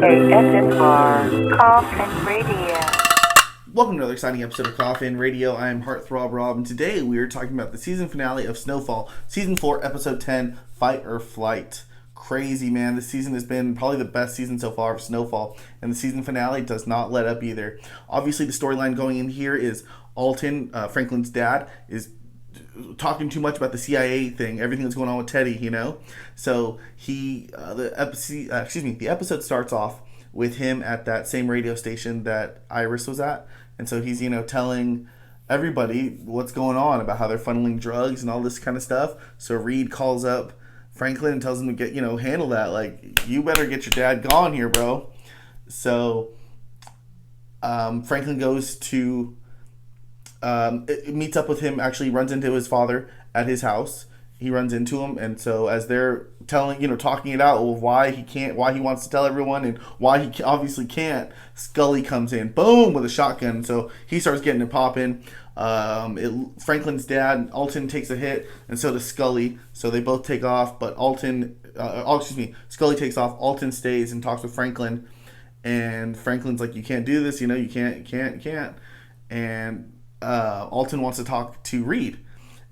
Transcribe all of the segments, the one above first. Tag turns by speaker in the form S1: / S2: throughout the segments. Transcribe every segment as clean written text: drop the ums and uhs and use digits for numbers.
S1: ASMR Coffin Radio.
S2: Welcome to another exciting episode of Coffin Radio. I am Heartthrob Rob, and today we are talking about the season finale of Snowfall, Season 4, Episode 10, Fight or Flight. Crazy, man. This season has been probably the best season so far of Snowfall, and the season finale does not let up either. Obviously, the storyline going in here is Alton, Franklin's dad, is talking too much about the CIA thing, everything that's going on with Teddy, you know? So the episode starts off with him at that same radio station that Iris was at. And so he's, telling everybody what's going on about how they're funneling drugs and all this kind of stuff. So Reed calls up Franklin and tells him to get, handle that. Like, you better get your dad gone here, bro. So Franklin goes to meets up with him, actually runs into his father at his house. He runs into him, and so as they're talking it out of why he wants to tell everyone and why he obviously can't, Scully comes in, boom, with a shotgun. So he starts getting it popping. Franklin's dad, Alton, takes a hit, and so does Scully. So they both take off, but Scully takes off. Alton stays and talks with Franklin, and Franklin's like, "You can't do this, you can't." And Alton wants to talk to Reed,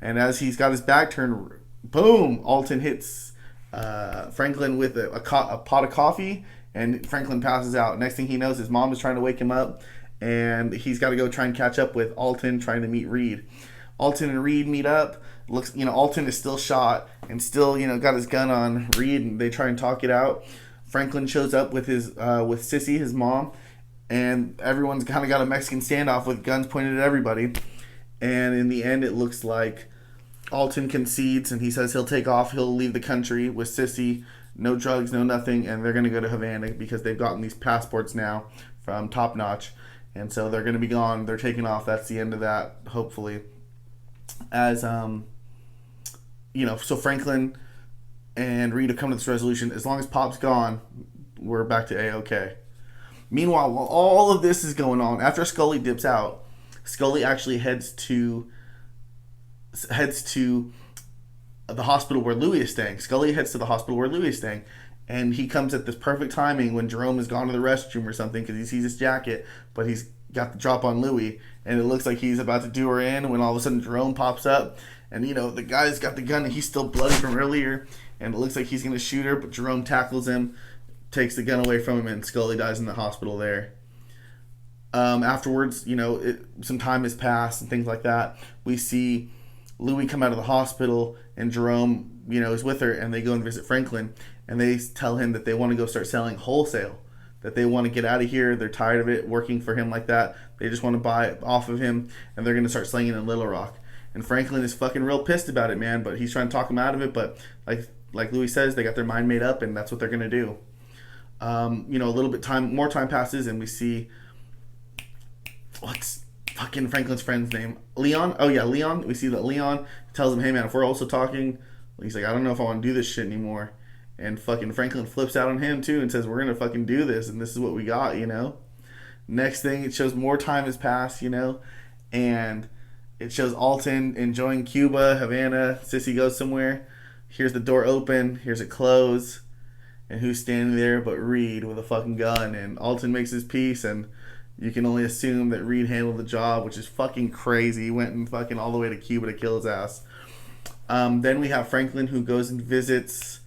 S2: and as he's got his back turned, boom, Alton hits Franklin with a pot of coffee, and Franklin passes out. Next thing he knows, his mom is trying to wake him up, and he's got to go try and catch up with Alton, trying to meet Reed. Alton and Reed meet up. Alton is still shot and still, got his gun on Reed, and they try and talk it out. Franklin shows up with his with Sissy, his mom, and everyone's kind of got a Mexican standoff with guns pointed at everybody. And in the end, it looks like Alton concedes, and he says he'll take off. He'll leave the country with Sissy. No drugs, no nothing. And they're going to go to Havana because they've gotten these passports now from Top Notch. And so they're going to be gone. They're taking off. That's the end of that, hopefully. As, so Franklin and Reed have come to this resolution. As long as Pop's gone, we're back to A-OK. Meanwhile, while all of this is going on, after Scully dips out, Scully actually heads to the hospital where Louie is staying. Scully heads to the hospital where Louie is staying, and he comes at this perfect timing when Jerome has gone to the restroom or something because he sees his jacket, but he's got the drop on Louie, and it looks like he's about to do her in when all of a sudden Jerome pops up, and the guy's got the gun and he's still bloody from earlier, and it looks like he's going to shoot her, but Jerome tackles him, takes the gun away from him, and Scully dies in the hospital there. Afterwards, some time has passed and things like that. We see Louie come out of the hospital, and Jerome, is with her, and they go and visit Franklin, and they tell him that they want to go start selling wholesale, that they want to get out of here. They're tired of it working for him like that. They just want to buy off of him, and they're going to start slinging in Little Rock. And Franklin is fucking real pissed about it, man, but he's trying to talk him out of it. But like Louie says, they got their mind made up, and that's what they're going to do. A little bit more time passes, and we see what's fucking Franklin's friend's name? Leon? Oh yeah, Leon. We see that Leon tells him, "Hey man, if we're also talking," he's like, "I don't know if I want to do this shit anymore." And fucking Franklin flips out on him too and says, "We're gonna fucking do this, and this is what we got," Next thing, it shows more time has passed, and it shows Alton enjoying Cuba, Havana. Sissy goes somewhere. Here's the door open. Here's it close. And who's standing there but Reed with a fucking gun? And Alton makes his peace, and you can only assume that Reed handled the job, which is fucking crazy. He went and fucking all the way to Cuba to kill his ass. Then we have Franklin, who goes and visits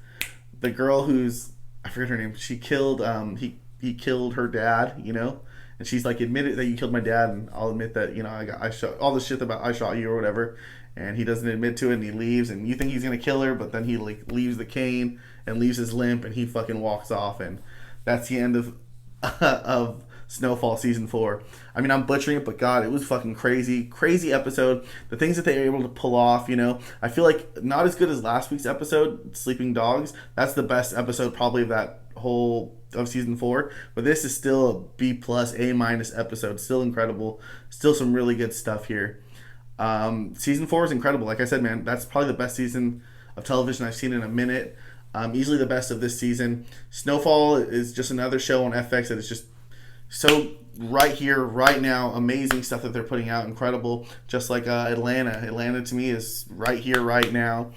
S2: the girl who's, I forget her name. She killed, he killed her dad, and she's like, "Admit it that you killed my dad, and I'll admit that, I shot all this shit about I shot you or whatever." And he doesn't admit to it, and he leaves, and you think he's gonna kill her, but then he leaves the cane and leaves his limp, and he fucking walks off, and that's the end of Snowfall Season 4. I mean, I'm butchering it, but God, it was fucking crazy episode. The things that they were able to pull off, I feel like not as good as last week's episode, Sleeping Dogs. That's the best episode probably of that whole of Season 4, but this is still a B+, A- episode. Still incredible. Still some really good stuff here. Season 4 is incredible. Like I said, man, that's probably the best season of television I've seen in a minute. Easily the best of this season. Snowfall is just another show on FX that is just so right here, right now. Amazing stuff that they're putting out. Incredible. Just like Atlanta. Atlanta to me is right here, right now.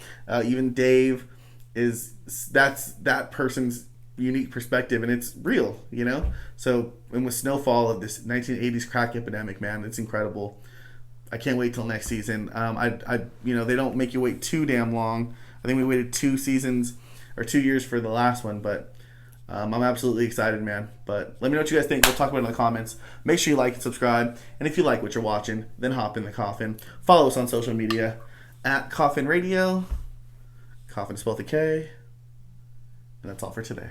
S2: Even Dave is, that's that person's unique perspective, and it's real, you know. So, and with Snowfall of this 1980s crack epidemic, man, it's incredible. I can't wait till next season. You know, they don't make you wait too damn long. I think we waited 2 seasons or 2 years for the last one, but I'm absolutely excited, man. But let me know what you guys think. We'll talk about it in the comments. Make sure you like and subscribe. And if you like what you're watching, then hop in the coffin. Follow us on social media at Coffin Radio. Coffin is spelled with a K. And that's all for today.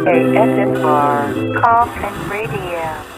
S1: ASMR Coffin Radio.